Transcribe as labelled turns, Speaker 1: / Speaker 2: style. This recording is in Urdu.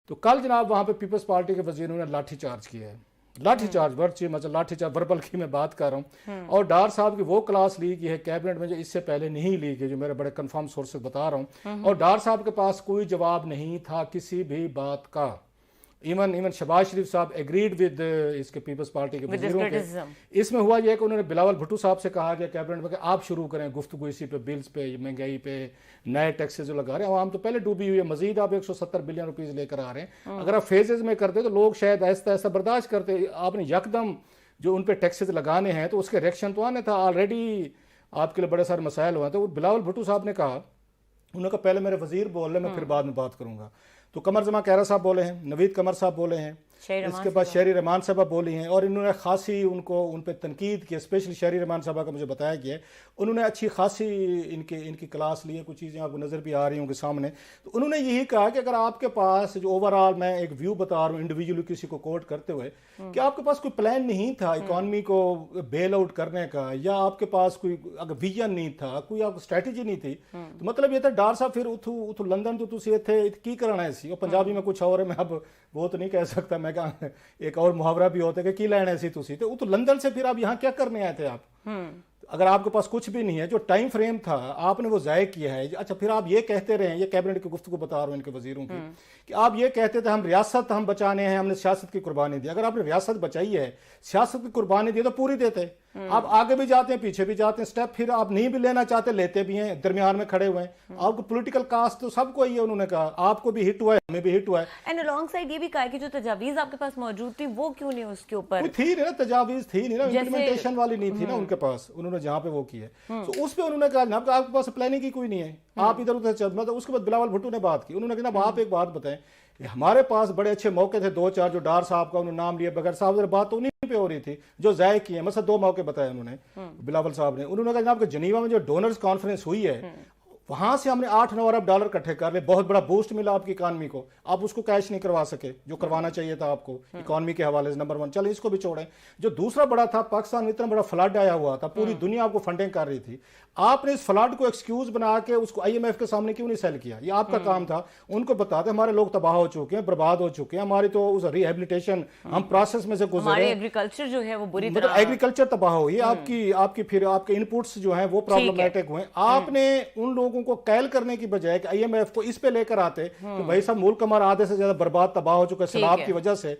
Speaker 1: تو کل جناب وہاں پہ پیپلز پارٹی کے وزیروں نے لاٹھی چارج کیا ہے. لاٹھی چارج ورچی مطلب لاٹھی چارج وربل کی میں بات کر رہا ہوں. اور ڈار صاحب کی وہ کلاس لی گئی ہے کیبنٹ میں جو اس سے پہلے نہیں لی گئی, جو میرے بڑے کنفرم سورسز بتا رہا ہوں. اور ڈار صاحب کے پاس کوئی جواب نہیں تھا کسی بھی بات کا. ایون شہباز شریف صاحب ایگریڈ ود اس کے پیپلز پارٹی کے وزیروں کے. اس میں ہوا یہ کہ انہوں نے بلاول بھٹو صاحب سے کہا گیا کیبنٹ میں کہ آپ شروع کریں گفتگو اسی پہ, بلز پہ, مہنگائی پہ, نئے ٹیکسز جو لگا رہے ہیں. عوام تو پہلے ڈوبی ہوئی ہے, مزید آپ 170 بلین روپیز لے کر آ رہے ہیں. اگر آپ فیزز میں کرتے تو لوگ شاید ایسا ایسا برداشت کرتے. آپ نے یکدم جو ان پہ ٹیکسز لگانے ہیں تو اس کے ریئیکشن تو آنے تھا. آلریڈی آپ کے لیے بڑے سارے مسائل ہوئے ہیں. تو بلاول بھٹو صاحب نے کہا, انہوں نے کہا پہلے میرے وزیر بول رہے, میں پھر بعد میں بات کروں گا. تو قمر زمان کہرا صاحب بولے ہیں, نوید قمر صاحب بولے ہیں, اس کے بعد شہری رحمان صاحبہ بولی ہیں. اور انہوں نے خاصی ان پہ تنقید کی, اسپیشلی شہری رحمان صاحبہ کا مجھے بتایا گیا ہے انہوں نے اچھی خاصی ان کی کلاس لی ہے. کچھ چیزیں آپ کو نظر بھی آ رہی ہوں کے سامنے. تو انہوں نے یہی کہا کہ اگر آپ کے پاس جو اوورآل, میں ایک ویو بتا رہا ہوں انڈیویجولی کسی کو کوٹ کرتے ہوئے, کہ آپ کے پاس کوئی پلان نہیں تھا اکانومی کو بیل آؤٹ کرنے کا, یا آپ کے پاس کوئی اگر ویژن نہیں تھا, کوئی آپ کو اسٹریٹجی نہیں تھی, تو مطلب یہ تھا ڈار صاحب پھر اتو لندن تو تسی اتھے کی کرنا ہے سی. اور پنجابی میں کچھ اور ہے, میں اب وہ تو نہیں کہہ سکتا, میں کہا ایک اور محاورہ بھی ہوتا ہے کہ کی لینا ہے سی تسی, تو اتو لندن سے پھر آپ یہاں کیا کرنے آئے تھے آپ. اگر آپ کے پاس کچھ بھی نہیں ہے, جو ٹائم فریم تھا آپ نے وہ ضائع کیا ہے. اچھا پھر آپ یہ کہتے رہے ہیں, یہ کیبنٹ کی گفتگو بتا رہا ہوں ان کے وزیروں کی, کہ آپ یہ کہتے تھے ہم ریاست ہم بچانے ہیں, ہم نے سیاست کی قربانی دی. اگر آپ نے ریاست بچائی ہے, سیاست کی قربانی دی تو پوری دیتے. آپ آگے بھی جاتے ہیں, پیچھے بھی جاتے ہیں اسٹیپ, پھر آپ نہیں بھی لینا چاہتے لیتے بھی ہیں, درمیان میں کھڑے ہوئے ہیں. آپ کو پولیٹیکل کاسٹ تو سب کو ہی ہے, انہوں نے کہا آپ کو بھی ہٹ ہوا ہے, ہمیں بھی ہٹ ہوا ہے.
Speaker 2: اینڈ الانگ سائڈ یہ بھی کہا کہ جو تجاویز آپ کے پاس موجود تھی وہ کیوں نہیں اس کے اوپر
Speaker 1: تھی نہیں نا, تجاویز تھی نہیں نا, امپلیمنٹیشن والی نہیں تھی نا ان کے پاس, انہوں نے جہاں پہ وہ کی ہے. تو اس پہ انہوں نے کہا جناب آپ کے پاس پلاننگ کی کوئی نہیں ہے, آپ ادھر ادھر چل. مطلب اس کے بعد بلاول بھٹو نے بات کی, انہوں نے کہا جناب آپ ایک بات بتائیں, ہمارے پاس بڑے اچھے موقع تھے 2-4, جو ڈار صاحب کا انہوں نے نام لیا بغیر صاحب بات تو انہیں پہ ہو رہی تھی جو ضائع کیے ہیں. مثلا 2 موقع بتائے انہوں نے بلاول صاحب نے. انہوں نے کہا جناب کہ جنیوا میں جو ڈونرز کانفرنس ہوئی ہے, وہاں سے ہم نے 8-9 ارب ڈالر اکٹھے کر لے, بہت بڑا بوسٹ ملا آپ کی اکانومی کو. آپ اس کو کیش نہیں کروا سکے جو کروانا چاہیے تھا آپ کو اکانومی کے حوالے سے, نمبر 1. چلیں اس کو بھی چھوڑیں. جو دوسرا بڑا تھا, پاکستان میں اتنا بڑا فلڈ آیا ہوا تھا, پوری دنیا آپ کو فنڈنگ کر رہی تھی, آپ نے اس فلڈ کو ایکسکیوز بنا کے اس کو آئی ایم ایف کے سامنے کیوں نہیں سیل کیا؟ یہ آپ کا کام تھا. ان کو بتاتے ہمارے لوگ تباہ ہو چکے ہیں, برباد ہو چکے ہیں, ہماری تو اس ریہیبلیٹیشن ہم پروسیس میں سے گزرے ہیں,
Speaker 2: ایگریکلچر جو ہے وہ بری طرح,
Speaker 1: ایگریکلچر تباہ ہوئی, آپ کی پھر آپ کے ان پٹس جو ہیں وہ پرابلمیٹک ہوئے. آپ نے ان لوگوں کو کیل کرنے کی بجائے کہ آئی ایم ایف کو اس پہ لے کر آتے, تو بھائی صاحب ملک ہمارا آدھے سے زیادہ برباد تباہ ہو چکا ہے سیلاب کی وجہ سے,